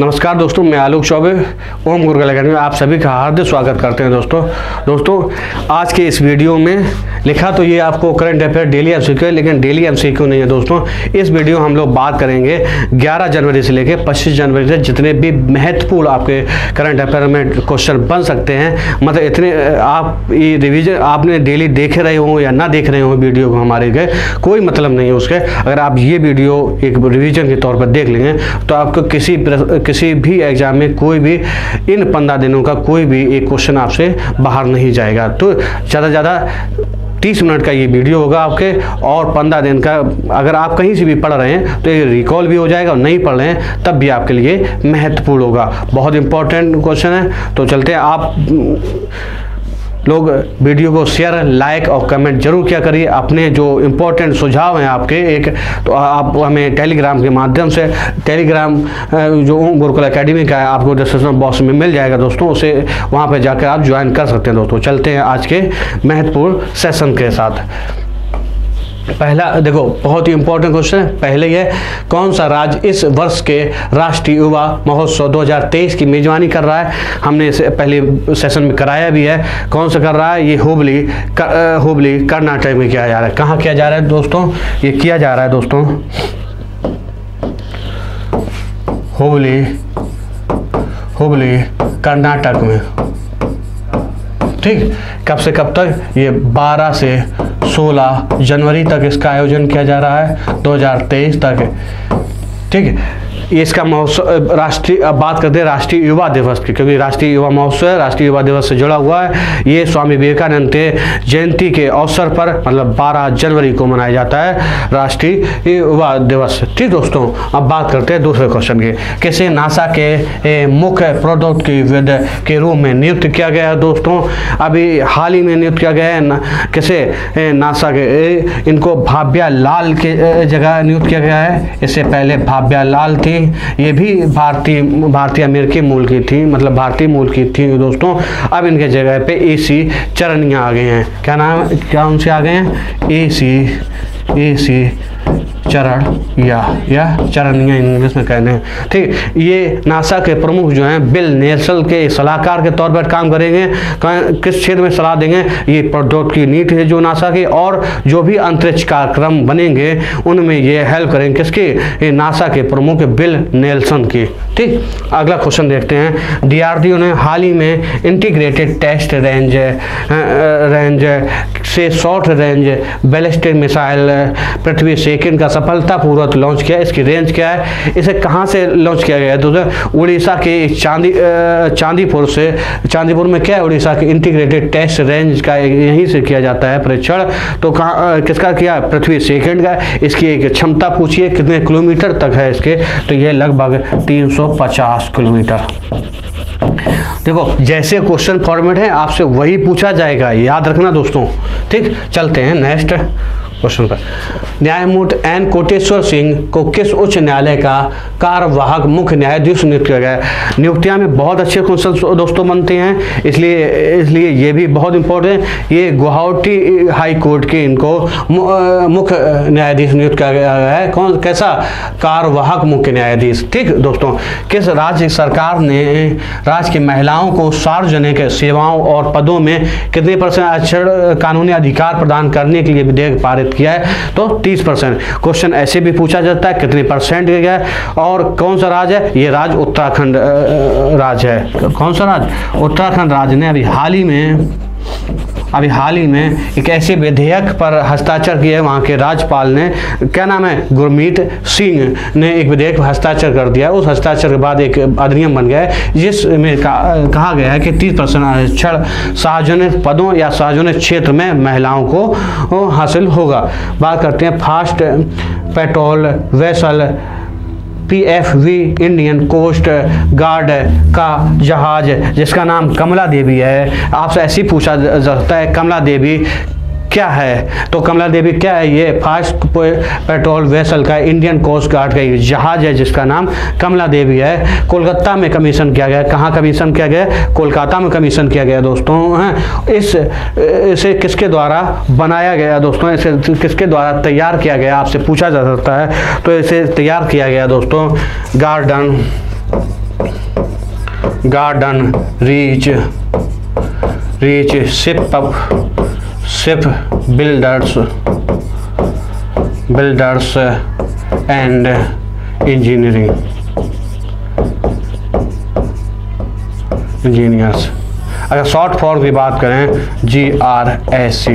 नमस्कार दोस्तों, मैं आलोक चौबे ओम गुरुकुल अकेडमी में आप सभी का हार्दिक स्वागत करते हैं। दोस्तों आज के इस वीडियो में लिखा तो ये आपको करंट अफेयर डेली एमसीक्यू है, लेकिन डेली एमसीक्यू नहीं है दोस्तों। इस वीडियो हम लोग बात करेंगे 11 जनवरी से लेकर 25 जनवरी से जितने भी महत्वपूर्ण आपके करंट अफेयर में क्वेश्चन बन सकते हैं, मतलब इतने आप ये रिविजन आपने डेली देख रहे हो या ना देख रहे हो वीडियो को, हमारे गए कोई मतलब नहीं है उसके। अगर आप ये वीडियो एक रिविजन के तौर पर देख लेंगे तो आपको किसी भी एग्जाम में कोई भी इन 15 दिनों का कोई भी एक क्वेश्चन आपसे बाहर नहीं जाएगा। तो ज़्यादा से ज़्यादा 30 मिनट का ये वीडियो होगा आपके, और 15 दिन का अगर आप कहीं से भी पढ़ रहे हैं तो ये रिकॉल भी हो जाएगा, और नहीं पढ़ रहे हैं तब भी आपके लिए महत्वपूर्ण होगा। बहुत इंपॉर्टेंट क्वेश्चन है। तो चलते हैं, आप लोग वीडियो को शेयर, लाइक और कमेंट जरूर किया करिए। अपने जो इम्पोर्टेंट सुझाव हैं आपके एक, तो आप हमें टेलीग्राम के माध्यम से, टेलीग्राम जो गुरुकुल एकेडमी का है आपको डिस्क्रिप्शन बॉक्स में मिल जाएगा दोस्तों, उसे वहाँ पर जाकर आप ज्वाइन कर सकते हैं दोस्तों। चलते हैं आज के महत्वपूर्ण सेशन के साथ। पहला देखो, बहुत ही इंपॉर्टेंट क्वेश्चन है। पहले ये, कौन सा राज्य इस वर्ष के राष्ट्रीय युवा महोत्सव 2023 की मेजबानी कर रहा है? हमने इसे पहले सेशन में कराया भी है। कौन सा कर रहा है? ये हुबली कर्नाटक में किया जा रहा है। कहाँ किया जा रहा है दोस्तों? ये किया जा रहा है दोस्तों हुबली कर्नाटक में। ठीक, कब से कब तक? ये 12 से 16 जनवरी तक इसका आयोजन किया जा रहा है, 2023 तक। ठीक है, इसका महोत्सव राष्ट्रीय, अब बात करते हैं राष्ट्रीय युवा दिवस की, क्योंकि राष्ट्रीय युवा महोत्सव है, राष्ट्रीय युवा दिवस से जुड़ा हुआ है। ये स्वामी विवेकानंद के जयंती के अवसर पर, मतलब 12 जनवरी को मनाया जाता है राष्ट्रीय युवा दिवस। ठीक दोस्तों, अब बात करते हैं दूसरे क्वेश्चन की। किसे नासा के मुख्य प्रौद्योगिकीविद के रूप में नियुक्त किया गया है दोस्तों? अभी हाल ही में नियुक्त किया गया है। किसे? नासा के, इनको भाव्या लाल के जगह नियुक्त किया गया है। इससे पहले भाव्या लाल थी, ये भी भारतीय अमेरिकी मूल की थी, मतलब भारतीय मूल की थी दोस्तों। अब इनके जगह पे एसी चरनिया आ गए हैं। क्या नाम, क्या उनसे आ गए हैं? एसी चरण या चरनिया इंग्लिश में कहते हैं। ठीक, ये नासा के प्रमुख जो हैं बिल नेल्सन के सलाहकार के तौर पर काम करेंगे। किस क्षेत्र में सलाह देंगे? ये प्रौद्योगिकी नीति है जो नासा की, और जो भी अंतरिक्ष कार्यक्रम बनेंगे उनमें ये हेल्प करेंगे। किसके? ये नासा के प्रमुख बिल नेल्सन की। ठीक, अगला क्वेश्चन देखते हैं। डीआरडीओ ने हाल ही में इंटीग्रेटेड टेस्ट रेंज से शॉर्ट रेंज बैलिस्टिक मिसाइल पृथ्वी सेकंड का सफलतापूर्वक लॉन्च किया। इसकी रेंज क्या है? इसे कहाँ से लॉन्च किया गया है दोस्तों? उड़ीसा के चांदीपुर में क्या है? उड़ीसा के इंटीग्रेटेड टेस्ट रेंज का यहीं से किया जाता है परीक्षण। तो कहाँ, किसका किया? पृथ्वी सेकंड का। इसकी एक क्षमता पूछिए कितने किलोमीटर तक है इसके? तो यह लगभग 350 किलोमीटर। देखो, जैसे क्वेश्चन फॉर्मेट है आपसे वही पूछा जाएगा, याद रखना दोस्तों। ठीक, चलते हैं नेक्स्ट क्वेश्चन पर। न्यायमूर्ति एन कोटेश्वर सिंह को किस उच्च न्यायालय का कार्यवाहक मुख्य न्यायाधीश नियुक्त किया गया? नियुक्तियां में बहुत अच्छे क्वेश्चन दोस्तों बनते हैं, इसलिए ये भी बहुत इंपॉर्टेंट है। ये गुवाहाटी हाई कोर्ट के इनको मुख्य न्यायाधीश नियुक्त किया गया है। कौन, कैसा? कार्यवाहक मुख्य न्यायाधीश। ठीक दोस्तों, किस राज्य सरकार ने राज्य की महिलाओं को सार्वजनिक सेवाओं और पदों में कितने % आरक्षण कानूनी अधिकार प्रदान करने के लिए विधेयक पारित किया है? तो 30%। क्वेश्चन ऐसे भी पूछा जाता है कितने % गया है, और कौन सा राज्य है? ये राज्य उत्तराखंड राज्य है। कौन सा राज्य? उत्तराखंड राज्य ने अभी हाल ही में एक ऐसे विधेयक पर हस्ताक्षर किए, वहाँ के राज्यपाल ने, क्या नाम है, गुरमीत सिंह ने एक विधेयक पर हस्ताक्षर कर दिया। उस हस्ताक्षर के बाद एक अधिनियम बन गया है जिसमें कहा गया है कि 30% आरक्षण सार्वजनिक पदों या सार्वजनिक क्षेत्र में महिलाओं को हासिल होगा। बात करते हैं fast patrol vessel PFV Indian coast guard का जहाज जिसका नाम कमला देवी है। आपसे ऐसे ही पूछा जा सकता है कमला देवी क्या है? तो कमला देवी क्या है? ये फास्ट पेट्रोल वेसल का इंडियन कोस्ट गार्ड का जहाज है जिसका नाम कमला देवी है। कोलकाता में कमीशन किया गया। कहाँ कमीशन किया गया? कोलकाता में कमीशन किया गया दोस्तों। इसे किसके द्वारा बनाया गया दोस्तों? इसे किसके द्वारा तैयार किया गया? आपसे पूछा जा सकता है। तो इसे तैयार किया गया दोस्तों garden garden reach ship builders and engineers. अगर शॉर्ट फॉर्म की बात करें GRSC,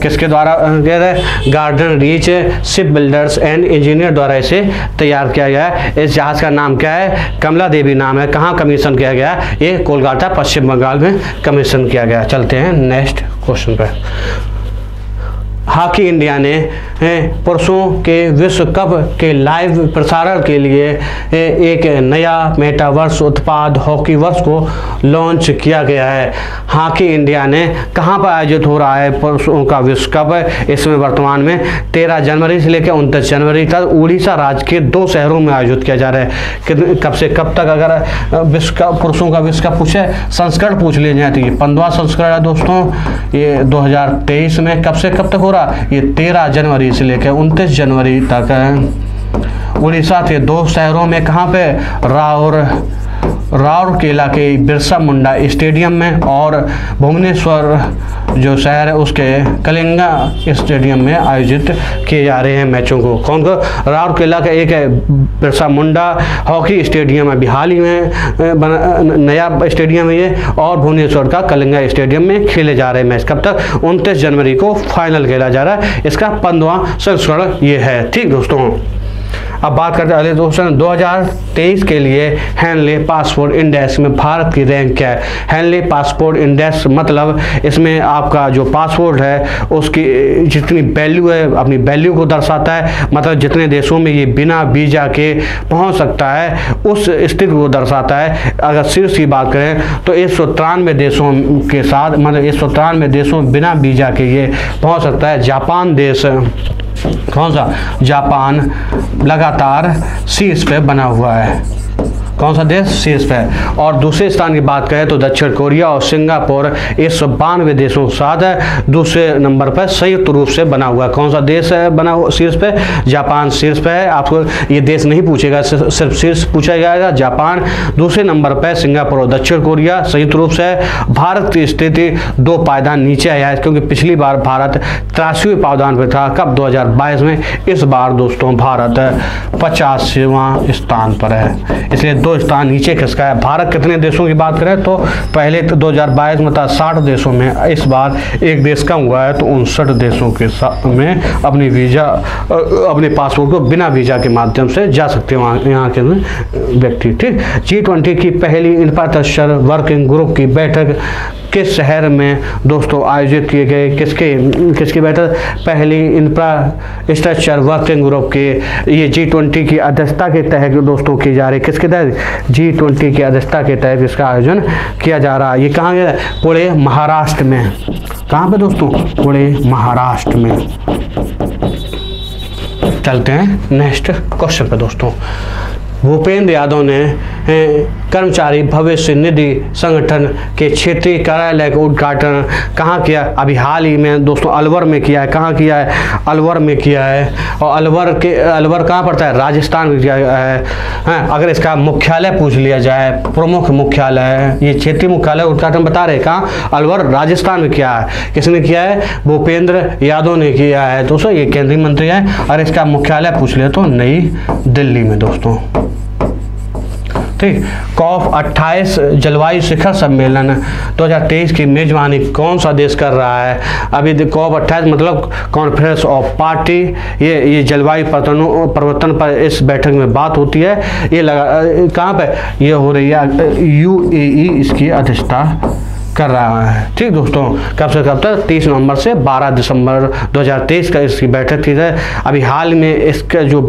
किसके द्वारा किया है? Garden reach ship builders and engineer द्वारा इसे तैयार किया गया है। इस जहाज का नाम क्या है? कमला देवी नाम है। कहाँ कमीशन किया गया? ये कोलकाता पश्चिम बंगाल में कमीशन किया गया। चलते हैं नेक्स्ट क्वेश्चन पर। हॉकी इंडिया ने पुरुषों के विश्व कप के लाइव प्रसारण के लिए एक नया मेटावर्स उत्पाद हॉकी वर्स को लॉन्च किया गया है। हॉकी इंडिया ने कहां पर आयोजित हो रहा है पुरुषों का विश्व कप? इसमें वर्तमान में 13 जनवरी से लेकर 29 जनवरी तक उड़ीसा राज्य के 2 शहरों में आयोजित किया जा रहा है। कब से कब तक? अगर विश्व कप पुरुषों का विश्व कप पूछे, संस्करण पूछ लिया जाए तो ये 15वां संस्करण है दोस्तों। ये 2023 में कब से कब तक हो रहा? ये 13 जनवरी से लेकर 29 जनवरी तक है। उड़ीसा के 2 शहरों में कहाँ पे? राउरकेला के बिरसा मुंडा स्टेडियम में और भुवनेश्वर जो शहर है उसके कलिंगा स्टेडियम में आयोजित किए जा रहे हैं मैचों को। कौन को? राउरकेला का एक है बिरसा मुंडा हॉकी स्टेडियम है, हाल ही में नया स्टेडियम है ये, और भुवनेश्वर का कलिंगा स्टेडियम में खेले जा रहे हैं मैच। कब तक? 29 जनवरी को फाइनल खेला जा रहा है। इसका 15वां संस्करण ये है। ठीक दोस्तों, अब बात करते हैं अगले दोस्तों। 2023 के लिए हेनले पासपोर्ट इंडेक्स में भारत की रैंक क्या है? हेनले पासपोर्ट इंडेक्स मतलब इसमें आपका जो पासपोर्ट है उसकी जितनी वैल्यू है, अपनी वैल्यू को दर्शाता है। मतलब जितने देशों में ये बिना वीज़ा के पहुंच सकता है उस स्थिति को दर्शाता है। अगर शीर्ष की बात करें तो 193 देशों के साथ, मतलब 193 देशों में बिना वीज़ा के ये पहुँच सकता है। जापान देश, कौन सा? जापान लगातार शीर्ष पे बना हुआ है। कौन सा देश शीर्ष पे है? और दूसरे स्थान की बात करें तो दक्षिण कोरिया और सिंगापुर 192 देशों के साथ दूसरे नंबर पर संयुक्त रूप से बना हुआ है। कौन सा देश है बना हुआ शीर्ष पे? जापान शीर्ष पे है। आपको ये देश नहीं पूछेगा, सिर्फ शीर्ष पूछा जाएगा। जापान दूसरे नंबर पर, सिंगापुर और दक्षिण कोरिया संयुक्त रूप से है। भारत की स्थिति 2 पायदान नीचे आया है क्योंकि पिछली बार भारत 83वें पायदान पर था। कब? 2022 में। इस बार दोस्तों भारत 50वां स्थान पर है, इसलिए 2 स्थान नीचे खिसका है। भारत कितने देशों की बात करें तो पहले तो 2022 में था 60 देशों में, इस बार एक देश कम हुआ है तो 59 देशों के साथ में अपने पासपोर्ट को बिना वीज़ा के माध्यम से जा सकते हैं वहाँ यहाँ के व्यक्ति। ठीक, G20 की पहली इंफ्रास्ट्रक्चर वर्किंग ग्रुप की बैठक किस शहर में दोस्तों आयोजित किए गए? किसकी बैठक? पहली इंफ्रास्ट्रक्चर वर्किंग ग्रुप के ये G20 की अध्यक्षता के तहत दोस्तों की जा रही। किसके तहत? G20 की अध्यक्षता के तहत इसका आयोजन किया जा रहा है। ये कहाँ गया? पुणे महाराष्ट्र में। कहाँ पे दोस्तों? पुणे महाराष्ट्र में। चलते हैं नेक्स्ट क्वेश्चन पे दोस्तों। भूपेंद्र यादव ने कर्मचारी भविष्य निधि संगठन के क्षेत्रीय कार्यालय का उद्घाटन कहाँ किया? अभी हाल ही में दोस्तों अलवर में किया है। कहाँ किया है? अलवर में किया है। और अलवर कहाँ पड़ता है? राजस्थान में किया है। हाँ, अगर इसका मुख्यालय पूछ लिया जाए, प्रमुख मुख्यालय, ये क्षेत्रीय मुख्यालय उद्घाटन बता रहे कहाँ? अलवर राजस्थान में किया है। किसने किया है? भूपेंद्र यादव ने किया है दोस्तों, ये केंद्रीय मंत्री है। और इसका मुख्यालय पूछ लिया तो नई दिल्ली में दोस्तों। ठीक, COP28 जलवायु शिखर सम्मेलन 2023 की मेजबानी कौन सा देश कर रहा है? अभी COP28 मतलब कॉन्फ्रेंस ऑफ पार्टी, ये जलवायु परिवर्तन पर इस बैठक में बात होती है। ये कहाँ पे ये हो रही है? UAE इसकी अध्यक्षता कर रहा है। ठीक दोस्तों, कब से कब तक? 30 नवंबर से 12 दिसंबर 2023 का इसकी बैठक थी। अभी हाल में इसका जो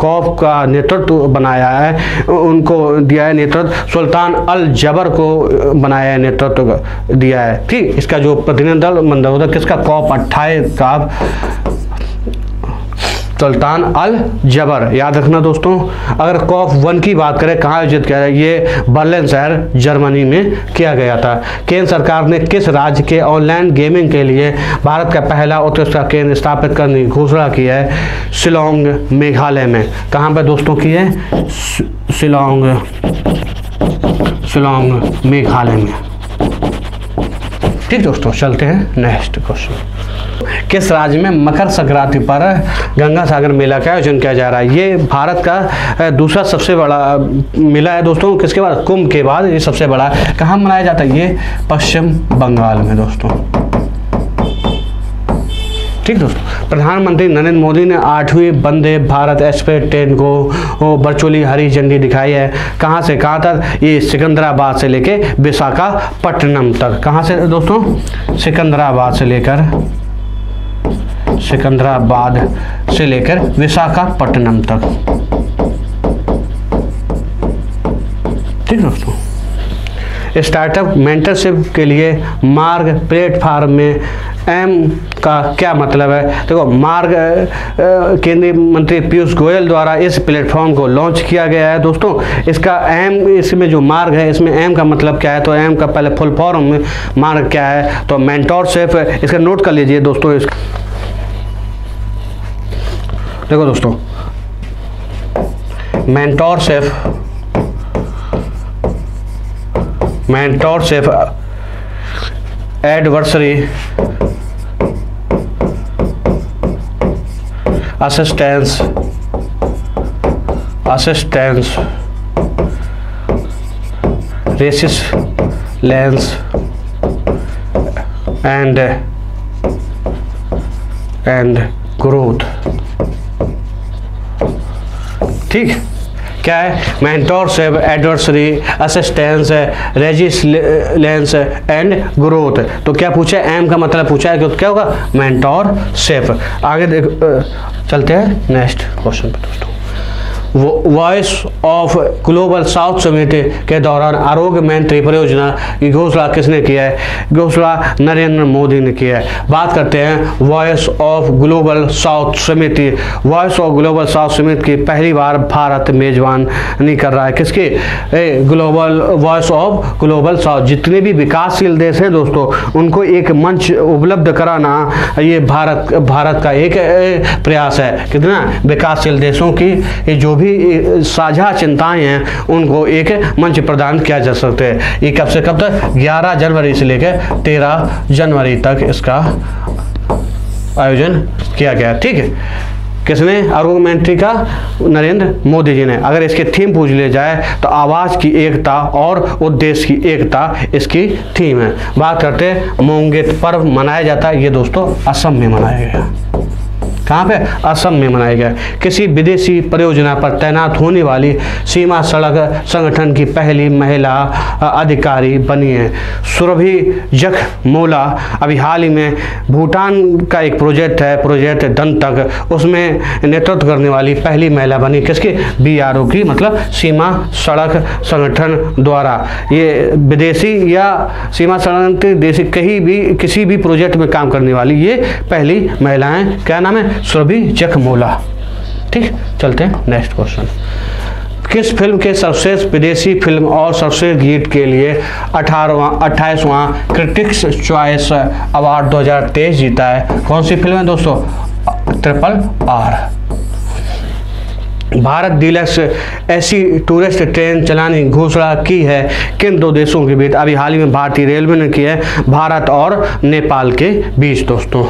COP का नेतृत्व बनाया है, उनको दिया है नेतृत्व, सुल्तान अल जबर को बनाया है, नेतृत्व दिया है। ठीक, इसका जो प्रतिनिधि दल मंडल होता है किसका? COP28 का सुल्तान अल जबर, याद रखना दोस्तों। अगर कॉप 1 की बात करें, कहाँ आयोजित किया है, ये बर्लिन शहर जर्मनी में किया गया था। केंद्र सरकार ने किस राज्य के ऑनलाइन गेमिंग के लिए भारत का पहला उत्कृष्टता केंद्र स्थापित करने की घोषणा की है? शिलोंग मेघालय में। कहाँ पर दोस्तों की है? शिलोंग मेघालय में। ठीक दोस्तों, चलते हैं नेक्स्ट क्वेश्चन। किस राज्य में मकर संक्रांति पर गंगा सागर मेला का आयोजन किया जा रहा है? ये भारत का दूसरा सबसे बड़ा मेला है दोस्तों। किसके बाद? कुंभ के बाद ये सबसे बड़ा। कहाँ मनाया जाता है? ये पश्चिम बंगाल में दोस्तों। ठीक दोस्तों, प्रधानमंत्री नरेंद्र मोदी ने 8वीं वंदे भारत एक्सप्रेस ट्रेन को वर्चुअली हरी झंडी दिखाई है। कहाँ से कहाँ तक? ये सिकंदराबाद से लेके विशाखापट्टनम तक। कहाँ से दोस्तों? सिकंदराबाद से लेकर विशाखापट्टनम तक। ठीक दोस्तों, स्टार्टअप मेंटरशिप के लिए मार्ग प्लेटफॉर्म में एम का क्या मतलब है? देखो, मार्ग केंद्रीय मंत्री पीयूष गोयल द्वारा इस प्लेटफॉर्म को लॉन्च किया गया है दोस्तों। इसका एम, इसमें जो मार्ग है, इसमें एम का मतलब क्या है? तो एम का पहले फुल फॉर्म में मार्ग क्या है? तो मेंटरशिप। इसका नोट कर लीजिए दोस्तों। देखो दोस्तों, mentorship adversary assistance resilience and growth. ठीक, क्या है? Mentorship adversary assistance resilience and growth. तो क्या पूछा है? एम का मतलब पूछा है, क्या होगा? मेंटरशिप। आगे देख, चलते हैं नेक्स्ट क्वेश्चन पे दोस्तों। Voice of global south summit के दौरान आरोग्य मंत्री परियोजना की घोषणा किसने किया है? घोषणा नरेंद्र मोदी ने किया है। बात करते हैं voice of global south summit. Voice of global south summit की पहली बार भारत मेजबानी कर रहा है। किसके? Global voice of global south. जितने भी विकासशील देश हैं दोस्तों, उनको एक मंच उपलब्ध कराना ये भारत का एक प्रयास है। कितना? विकासशील देशों की जो भी साझा चिंताएं हैं उनको एक मंच प्रदान किया जा सकता है। ये कब से कब तक? 11 जनवरी से लेकर 13 जनवरी तक इसका आयोजन किया गया। ठीक है, किसने? आरोग्य मंत्री का नरेंद्र मोदी जी ने। अगर इसके थीम पूछ ले जाए तो आवाज़ की एकता और उद्देश्य की एकता इसकी थीम है। बात करते हैं मोंगेत पर्व मनाया जाता है। ये दोस्तों असम में मनाया गया। कहाँ पे? असम में मनाया गया। किसी विदेशी परियोजना पर तैनात होने वाली सीमा सड़क संगठन की पहली महिला अधिकारी बनी है सुरभि जखमोला। अभी हाल ही में भूटान का एक प्रोजेक्ट है, प्रोजेक्ट दंतक, उसमें नेतृत्व करने वाली पहली महिला बनी। किसकी? BRO की, मतलब सीमा सड़क संगठन द्वारा। ये विदेशी या सीमा सड़क देशी कहीं भी किसी भी प्रोजेक्ट में काम करने वाली ये पहली महिलाएं। क्या नाम है? सुरभि जखमोला। ठीक, चलते हैं नेक्स्ट क्वेश्चन। किस फिल्म के सर्वश्रेष्ठ विदेशी फिल्म और सर्वश्रेष्ठ गीत के लिए 28वां क्रिटिक्स चॉइस अवार्ड 2023 जीता है? कौन सी फिल्म है दोस्तों? RRR। भारत डीलक्स ऐसी टूरिस्ट ट्रेन चलाने की घोषणा की है किन दो देशों के बीच? अभी हाल ही में भारतीय रेलवे ने की है, भारत और नेपाल के बीच दोस्तों।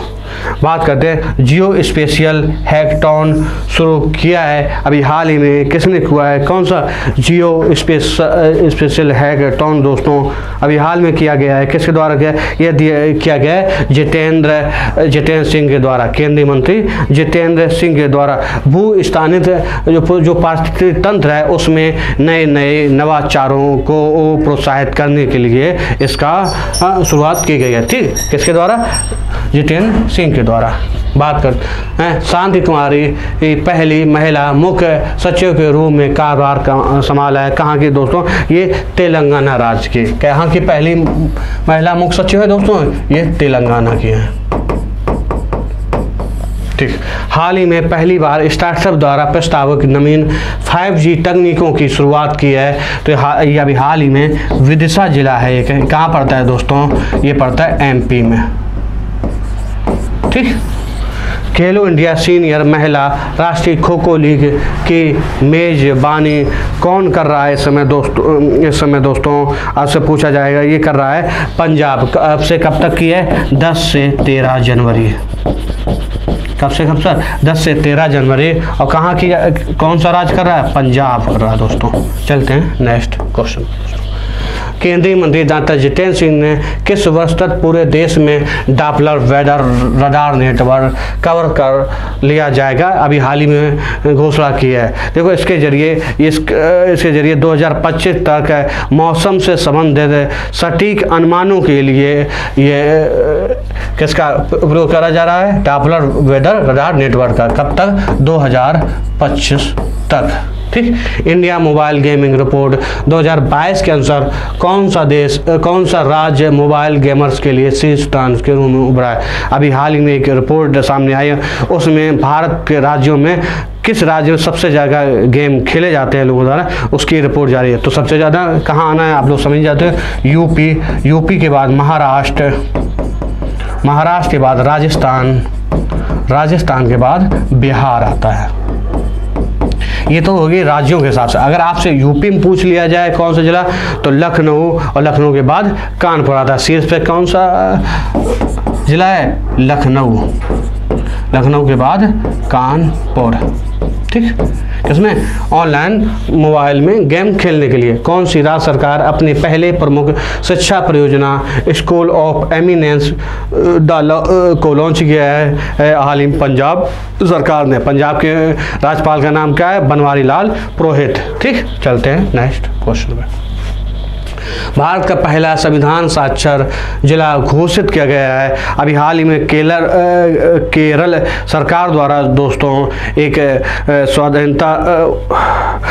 बात करते हैं जियो स्पेशियल हैकेथॉन शुरू किया है अभी हाल ही में। किसने किया है? कौन सा? जियो स्पेशियल हैकेथॉन दोस्तों अभी हाल में किया गया है। किसके द्वारा किया? यह किया गया है जितेंद्र सिंह के द्वारा, केंद्रीय मंत्री जितेंद्र सिंह के द्वारा। भू स्थानित जो पारिस्थितिक तंत्र है उसमें नए नवाचारों को प्रोत्साहित करने के लिए इसका शुरुआत की गई है। ठीक, किसके द्वारा? जितेंद्र सिंह के द्वारा। बात करते हैं शांति कुमारी पहली महिला मुख्य सचिव के रूप में कार्यभार संभाला है। कहाँ की दोस्तों? ये तेलंगाना राज्य की। कहाँ की पहली महिला मुख्य सचिव है दोस्तों? ये तेलंगाना की है। ठीक, हाल ही में पहली बार स्टार्टअप द्वारा प्रस्तावित नवीन 5G तकनीकों की शुरुआत की है। तो ये अभी हाल ही में विदिशा जिला है, ये कहाँ पड़ता है दोस्तों, ये पड़ता है MP में। ठीक, खेलो इंडिया सीनियर महिला राष्ट्रीय खो खो लीग की मेजबानी कौन कर रहा है इस समय दोस्तों आपसे पूछा जाएगा। ये कर रहा है पंजाब। कब से कब तक की है? 10 से 13 जनवरी। कब से कब तक? 10 से 13 जनवरी। और कहाँ की, कौन सा राज्य कर रहा है? पंजाब कर रहा है दोस्तों। चलते हैं नेक्स्ट क्वेश्चन। केंद्रीय मंत्री डॉक्टर जितेंद्र सिंह ने किस वर्ष तक पूरे देश में Doppler weather radar network cover कर लिया जाएगा? अभी हाल ही में घोषणा की है। देखो, इसके जरिए 2025 तक मौसम से संबंधित सटीक अनुमानों के लिए ये किसका उपयोग करा जा रहा है? डॉपलर वेदर रडार नेटवर्क का। कब तक? 2025 तक। ठीक, इंडिया मोबाइल गेमिंग रिपोर्ट 2022 के अनुसार कौन सा राज्य मोबाइल गेमर्स के लिए शीर्ष स्थान के रूप में उभरा है? अभी हाल ही में एक रिपोर्ट सामने आई है, उसमें भारत के राज्यों में किस राज्य में सबसे ज़्यादा गेम खेले जाते हैं लोगों द्वारा, उसकी रिपोर्ट जारी है। तो सबसे ज़्यादा कहाँ आना है आप लोग समझ जाते हैं? यूपी के बाद महाराष्ट्र के बाद राजस्थान के बाद बिहार आता है। ये तो होगी राज्यों के हिसाब से। अगर आपसे यूपी में पूछ लिया जाए कौन सा जिला, तो लखनऊ, और लखनऊ के बाद कानपुर आता है। शीर्ष पे कौन सा जिला है? लखनऊ के बाद कानपुर। ठीक, इसमें ऑनलाइन मोबाइल में गेम खेलने के लिए कौन सी राज्य सरकार अपने पहले प्रमुख शिक्षा परियोजना स्कूल ऑफ एमिनेंस को लॉन्च किया है? हाल ही पंजाब सरकार ने। पंजाब के राज्यपाल का नाम क्या है? बनवारी लाल पुरोहित। ठीक, चलते हैं नेक्स्ट क्वेश्चन में। भारत का पहला संविधान साक्षर जिला घोषित किया गया है। अभी हाल ही में केरल सरकार द्वारा दोस्तों एक स्वाधीनता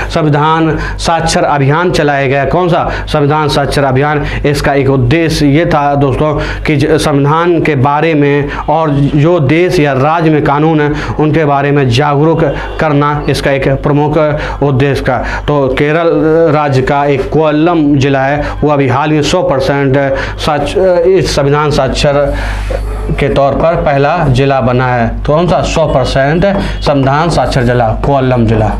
संविधान साक्षर अभियान चलाया गया। कौन सा? संविधान साक्षर अभियान। इसका एक उद्देश्य ये था दोस्तों कि संविधान के बारे में और जो देश या राज्य में कानून है उनके बारे में जागरूक करना इसका एक प्रमुख उद्देश्य का। तो केरल राज्य का एक कोल्लम जिला है, वो अभी हाल में 100% इस संविधान साक्षर के तौर पर पहला जिला बना है। तो कौन सा? 100% संविधान साक्षर जिला कोल्लम जिला।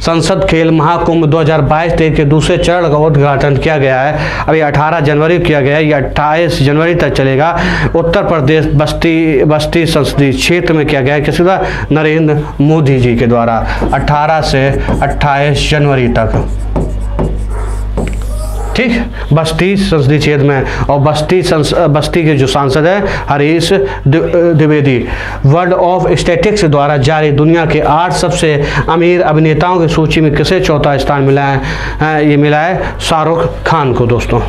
संसद खेल महाकुंभ 2022 के दूसरे चरण का उद्घाटन किया गया है। अभी 18 जनवरी किया गया है, ये 28 जनवरी तक चलेगा। उत्तर प्रदेश बस्ती संसदीय क्षेत्र में किया गया है। किसी द्वारा? नरेंद्र मोदी जी के द्वारा। 18 से 28 जनवरी तक। ठीक, बस्ती संसदीय क्षेत्र में। और बस्ती के जो सांसद है Harish Dwivedi. World of statistics द्वारा जारी दुनिया के 8 सबसे अमीर अभिनेताओं की सूची में किसे चौथा स्थान मिला है? ये मिला है शाहरुख खान को दोस्तों।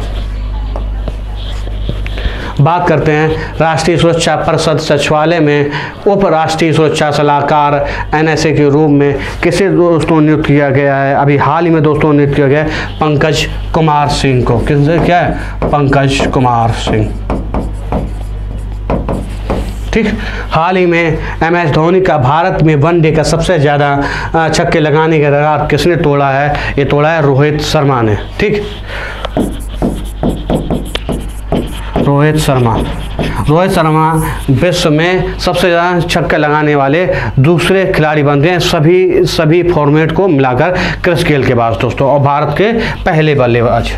बात करते हैं राष्ट्रीय सुरक्षा परिषद सचिवालय में उप राष्ट्रीय सुरक्षा सलाहकार NSA के रूप में किसे दोस्तों नियुक्त किया गया है? अभी हाल ही में दोस्तों नियुक्त किया गया है पंकज कुमार सिंह को। किससे? क्या है? पंकज कुमार सिंह। ठीक, हाल ही में MS धोनी का भारत में वनडे का सबसे ज़्यादा छक्के लगाने का रिकॉर्ड किसने तोड़ा है? ये तोड़ा है रोहित शर्मा ने। ठीक, रोहित शर्मा विश्व में सबसे ज़्यादा छक्के लगाने वाले दूसरे खिलाड़ी बनते हैं सभी फॉर्मेट को मिलाकर क्रिस गेल के बाद दोस्तों, और भारत के पहले बल्लेबाज।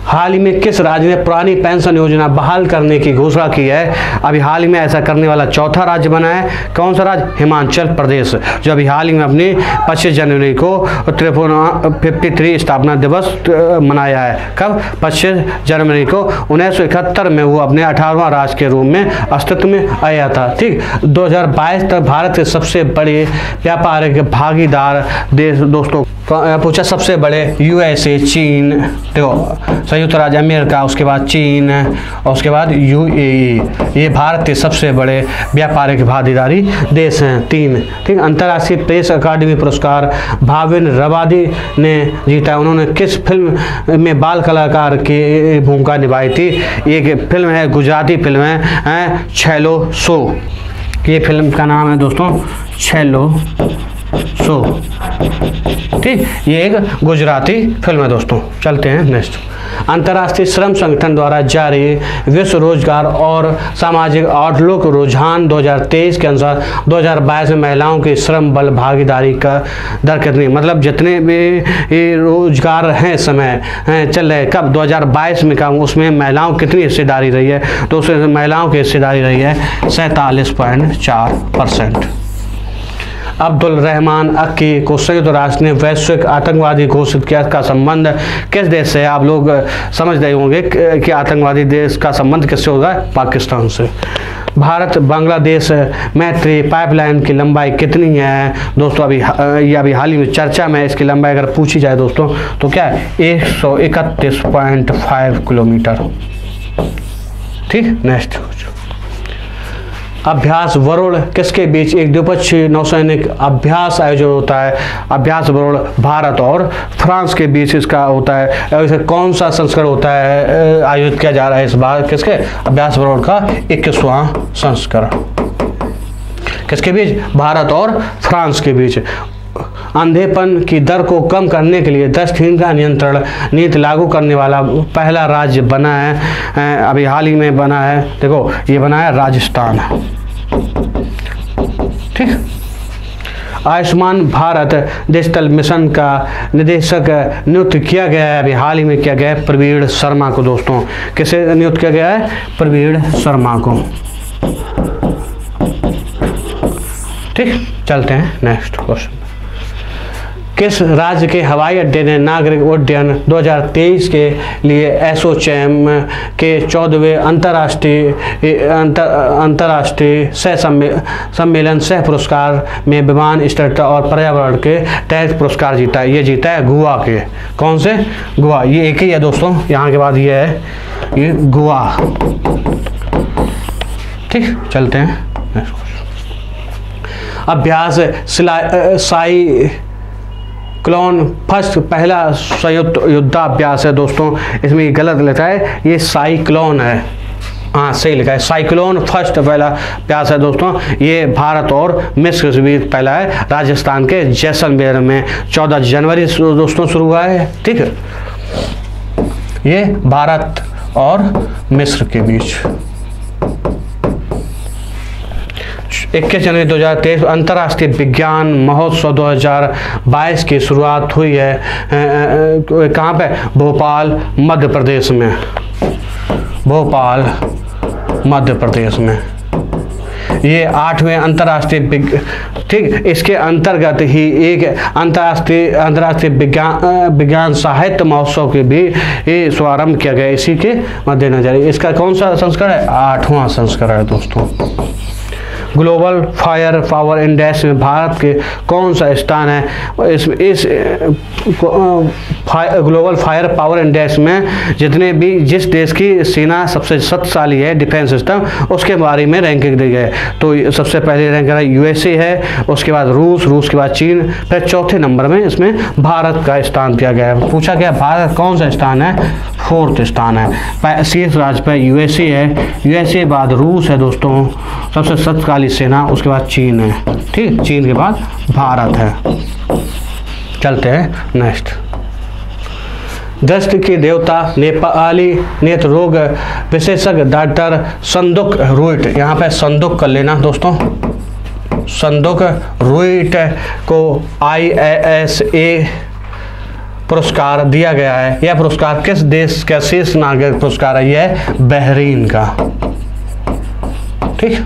हाल ही में किस राज्य ने पुरानी पेंशन योजना बहाल करने की घोषणा की है? अभी हाल ही में ऐसा करने वाला चौथा राज्य बना है। कौन सा राज्य? हिमाचल प्रदेश, जो अभी हाल ही में अपनी 25 जनवरी को 53 स्थापना दिवस मनाया है। कब? 25 जनवरी को 1971 में वो अपने 18वां राज्य के रूप में अस्तित्व में आया था। ठीक, 2022 तक भारत के सबसे बड़े व्यापारिक भागीदार देश दोस्तों पूछा सबसे बड़े USA, चीन, देखो संयुक्त राज्य अमेरिका, उसके बाद चीन और उसके बाद UAE, ये भारत के सबसे बड़े व्यापारिक भागीदारी देश हैं 3। ठीक, अंतर्राष्ट्रीय प्रेस अकादमी पुरस्कार भाविन रबादी ने जीता। उन्होंने किस फिल्म में बाल कलाकार की भूमिका निभाई थी? एक फिल्म है, गुजराती फिल्म है छेलो शो। ये फिल्म का नाम है दोस्तों छेलो शो। ठीक, ये एक गुजराती फिल्म है दोस्तों। चलते हैं नेक्स्ट। अंतर्राष्ट्रीय श्रम संगठन द्वारा जारी विश्व रोजगार और सामाजिक आउटलुक रुझान 2023 के अनुसार 2022 में महिलाओं की श्रम बल भागीदारी का दर कितनी, मतलब जितने भी रोजगार हैं समय चल रहे कब 2022 में का, उसमें महिलाओं की कितनी हिस्सेदारी रही है? तो उसमें महिलाओं की हिस्सेदारी रही है 47.4%। अब्दुल रहमान अक्की को संयुक्त राष्ट्र ने वैश्विक आतंकवादी घोषित किया। इसका संबंध किस देश से? आप लोग समझ रहे होंगे कि आतंकवादी देश का संबंध किससे होगा? पाकिस्तान से। भारत बांग्लादेश मैत्री पाइपलाइन की लंबाई कितनी है दोस्तों? ये अभी हाल ही में चर्चा में, इसकी लंबाई अगर पूछी जाए दोस्तों तो क्या है? 131.5 किलोमीटर। ठीक, नेक्स्ट। अभ्यास वरुण किसके बीच एक द्विपक्षीय नौसैनिक अभ्यास आयोजित होता है? अभ्यास वरुण भारत और फ्रांस के बीच इसका होता है। इसे कौन सा संस्करण होता है आयोजित किया जा रहा है इस बार? किसके? अभ्यास वरुण का 21वां संस्करण। किसके बीच? भारत और फ्रांस के बीच। अंधेपन की दर को कम करने के लिए दृष्टिहीनता नियंत्रण नीति लागू करने वाला पहला राज्य बना है, अभी हाल ही में बना है, देखो ये बना है राजस्थान। ठीक, आयुष्मान भारत डिजिटल मिशन का निदेशक नियुक्त किया गया है, अभी हाल ही में किया गया है प्रवीण शर्मा को दोस्तों। किसे नियुक्त किया गया है? प्रवीण शर्मा को। ठीक, चलते हैं नेक्स्ट क्वेश्चन। किस राज्य के हवाई अड्डे ने नागरिक उड्डयन 2023 के लिए एसोचैम के 14वें अंतर्राष्ट्रीय सह सम्मेलन सह पुरस्कार में विमान स्थिरता और पर्यावरण के तहत पुरस्कार जीता है? ये जीता है गोवा के। कौन से? गोवा। ये एक ही है दोस्तों, यहाँ के बाद ये है, ये गोवा। ठीक, चलते हैं नेक्स्ट। अभ्यास साई क्लोन फर्स्ट पहला संयुक्त युद्धाभ्यास है दोस्तों। इसमें ये गलत लिखा है, ये साइक्लोन है। हाँ, सही लिखा है, साइक्लोन फर्स्ट पहला अभ्यास है दोस्तों। ये भारत और मिस्र के बीच पहला है, राजस्थान के जैसलमेर में 14 जनवरी दोस्तों शुरू हुआ है। ठीक है, ये भारत और मिस्र के बीच। 21 जनवरी 2023 अंतर्राष्ट्रीय विज्ञान महोत्सव 2022 की शुरुआत हुई है। कहाँ पे? भोपाल मध्य प्रदेश में। भोपाल मध्य प्रदेश में। ये 8वें अंतर्राष्ट्रीय, ठीक, इसके अंतर्गत ही एक अंतर्राष्ट्रीय विज्ञान साहित्य महोत्सव के भी शुभारंभ किया गया इसी के मद्देनजर। इसका कौन सा संस्करण है? 8वां संस्करण है दोस्तों। ग्लोबल फायर पावर इंडेक्स में भारत के कौन सा स्थान है? इस ग्लोबल फायर पावर इंडेक्स में जितने भी जिस देश की सेना सबसे शक्तिशाली है डिफेंस सिस्टम, उसके बारे में रैंकिंग दी गई है। तो सबसे पहले रैंक है USA है, उसके बाद रूस के बाद चीन, फिर चौथे नंबर में इसमें भारत का स्थान दिया गया है। पूछा गया भारत कौन सा स्थान है? 4th स्थान है। शीर्ष राज्य पर USA है, USA बाद रूस है दोस्तों सबसे शक्तिशाली सेना, उसके बाद चीन है। ठीक, चीन के बाद भारत है। चलते हैं नेक्स्ट। दृष्टि के देवता नेपाली नेत्र रोग विशेषज्ञ डॉक्टर संदुक रुइट, यहाँ पे संदुक कर लेना दोस्तों, संदुक रुइट को IASA पुरस्कार दिया गया है। यह पुरस्कार किस देश का शीर्ष नागरिक पुरस्कार है? यह बहरीन का। ठीक,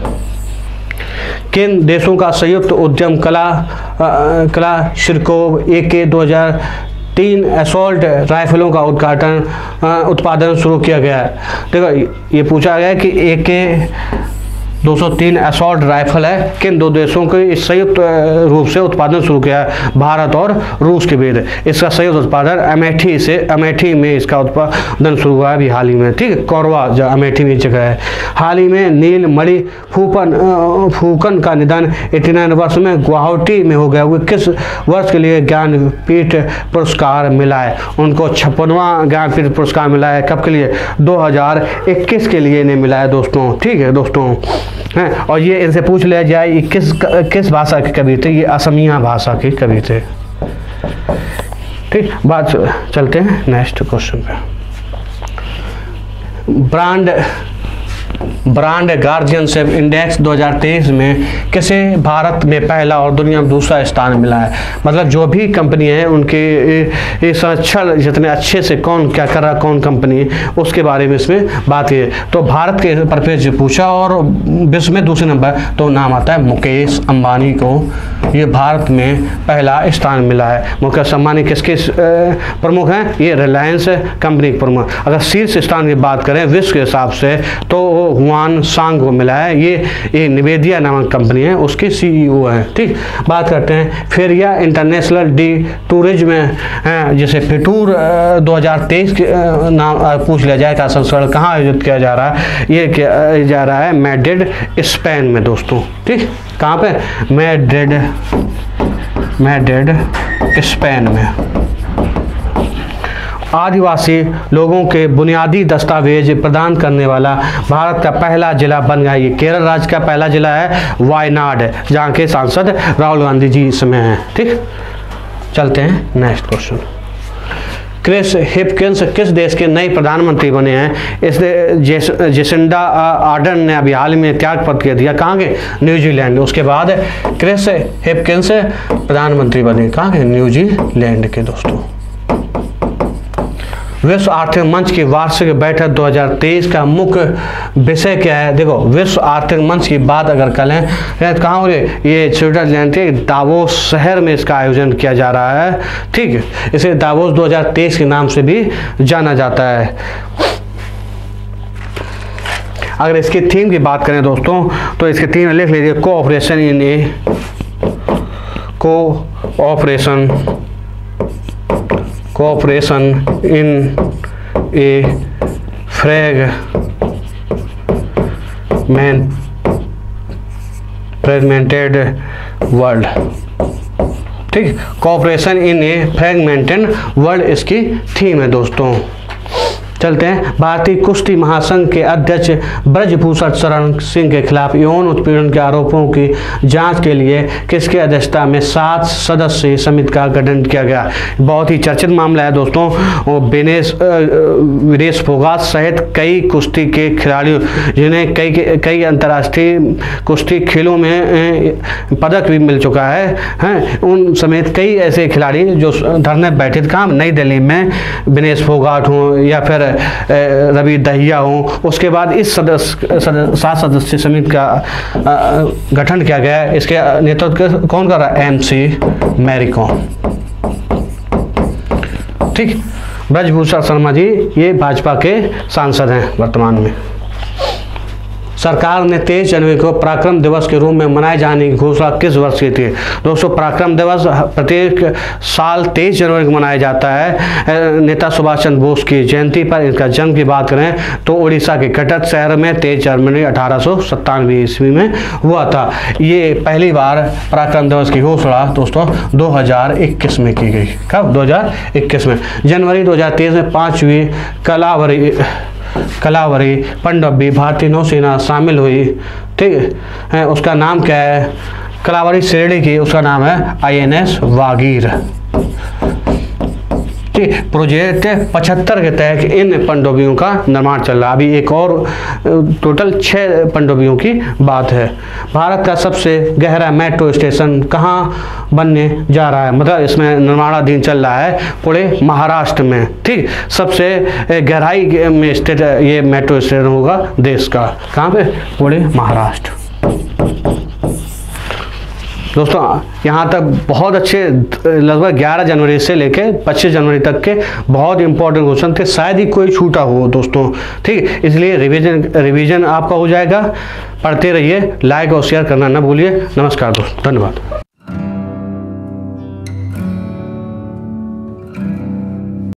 किन देशों का संयुक्त उद्यम कला शिरकोव AK 2003 असॉल्ट राइफलों का उत्पादन शुरू किया गया है? देखो ये पूछा गया है कि AK 203 असॉल्ट राइफल है। किन दो देशों के संयुक्त रूप से उत्पादन शुरू किया है? भारत और रूस के बीच इसका संयुक्त उत्पादन अमेठी में इसका उत्पादन शुरू हुआ है अभी हाल ही में। ठीक है, कोरवा जो अमेठी में जगह है। हाल ही में नीलमणि फूकन का निधन 89 वर्ष में गुवाहाटी में हो गया। वो किस वर्ष के लिए ज्ञानपीठ पुरस्कार मिला है? उनको 56वां ज्ञानपीठ पुरस्कार मिला है। कब के लिए? 2021 के लिए इन्हें मिला है दोस्तों। ठीक है दोस्तों हैं, और ये इनसे पूछ लिया जाए ये किस भाषा के कवि थे? ये असमिया भाषा के कवि थे। ठीक, बात चलते हैं नेक्स्ट क्वेश्चन पे। ब्रांड गार्जियनशिप इंडेक्स 2023 में किसे भारत में पहला और दुनिया में दूसरा स्थान मिला है? मतलब जो भी कंपनी है उनके संरक्षण जितने अच्छे से कौन क्या कर रहा, कौन कंपनी, उसके बारे में इसमें बात की। तो भारत के परपेज पूछा और विश्व में दूसरे नंबर तो नाम आता है मुकेश अंबानी को। ये भारत में पहला स्थान मिला है। मुकेश अंबानी किसके प्रमुख हैं? ये रिलायंस कंपनी के प्रमुख। अगर शीर्ष स्थान की बात करें विश्व के हिसाब से तो हुआन सांग को मिला है। ये निवेदिया नामक कंपनी है, उसके CEO हैं। ठीक, बात करते हैं फेरिया इंटरनेशनल डी टूरिज्म जिसे फिटूर 2023 के नाम पूछ लिया जाए का संस्करण कहाँ आयोजित किया जा रहा है? ये किया जा रहा है मैड्रिड स्पेन में दोस्तों। ठीक, कहाँ पे? मैड्रिड स्पेन में। आदिवासी लोगों के बुनियादी दस्तावेज प्रदान करने वाला भारत का पहला जिला बन गया। ये केरल राज्य का पहला जिला है वायनाड, जहाँ के सांसद राहुल गांधी जी इसमें हैं। ठीक, चलते हैं नेक्स्ट क्वेश्चन। क्रिस हिपकिंस किस देश के नए प्रधानमंत्री बने हैं? इस जेसिंडा आर्डर्न ने अभी हाल में त्याग पत्र दिया। कहाँ के? न्यूजीलैंड। उसके बाद क्रिस हिपकिंस प्रधानमंत्री बने। कहाँ के? न्यूजीलैंड के दोस्तों। विश्व आर्थिक मंच की वार्षिक बैठक 2023 का मुख्य विषय क्या है? देखो, विश्व आर्थिक मंच की बात अगर करें कहाँ हो रही? ये स्विट्जरलैंड के दावोस शहर में इसका आयोजन किया जा रहा है। ठीक है, इसे दावोस 2023 के नाम से भी जाना जाता है। अगर इसकी थीम की बात करें दोस्तों तो इसकी थीम लिख लीजिए cooperation in a fragmented world. ठीक, cooperation in a fragmented world इसकी थीम है दोस्तों। चलते हैं। भारतीय कुश्ती महासंघ के अध्यक्ष ब्रजभूषण शरण सिंह के खिलाफ यौन उत्पीड़न के आरोपों की जांच के लिए किसकी अध्यक्षता में 7 सदस्यीय समिति का गठन किया गया? बहुत ही चर्चित मामला है दोस्तों। वो विनेश फोगाट सहित कई कुश्ती के खिलाड़ियों जिन्हें कई अंतर्राष्ट्रीय कुश्ती खेलों में पदक भी मिल चुका है, उन समेत कई ऐसे खिलाड़ी जो धरने बैठे थे। काम नई दिल्ली में विनेश फोगाट हों या फिर रवि दहिया हो। उसके बाद इस 7 सदस्यीय समिति का गठन किया गया। इसके नेतृत्व कौन कर रहा है? MC मैरी कॉम। ठीक, ब्रजभूषण शर्मा जी ये भाजपा के सांसद हैं वर्तमान में। सरकार ने 23 जनवरी को पराक्रम दिवस के रूप में मनाए जाने की घोषणा किस वर्ष की थी? दोस्तों, पराक्रम दिवस प्रत्येक साल 23 जनवरी को मनाया जाता है। नेता सुभाष चंद्र बोस की जयंती पर इनका जन्म की बात करें तो उड़ीसा के कटक शहर में 23 जनवरी 1897 ईस्वी में हुआ था। ये पहली बार पराक्रम दिवस की घोषणा दोस्तों 2021 में की गई। कब? 2021 में। जनवरी 2023 में 5वीं कलावरी पनडुब्बी भारतीय नौसेना शामिल हुई। ठीक है, उसका नाम क्या है? कलावरी श्रेणी की उसका नाम है INS वागीर। ठीक, प्रोजेक्ट 75 के तहत इन पनडुब्बियों का निर्माण चल रहा है। अभी एक और टोटल 6 पनडुब्बियों की बात है। भारत का सबसे गहरा मेट्रो स्टेशन कहाँ बनने जा रहा है? मतलब इसमें निर्माणाधीन चल रहा है पुणे महाराष्ट्र में। ठीक, सबसे गहराई में स्थित ये मेट्रो स्टेशन होगा देश का। कहाँ पे? पुणे महाराष्ट्र। दोस्तों यहाँ तक बहुत अच्छे लगभग 11 जनवरी से लेके 25 जनवरी तक के बहुत इंपॉर्टेंट क्वेश्चन थे, शायद ही कोई छूटा हो दोस्तों। ठीक, इसलिए रिवीजन आपका हो जाएगा। पढ़ते रहिए, लाइक और शेयर करना ना भूलिए। नमस्कार दोस्तों, धन्यवाद।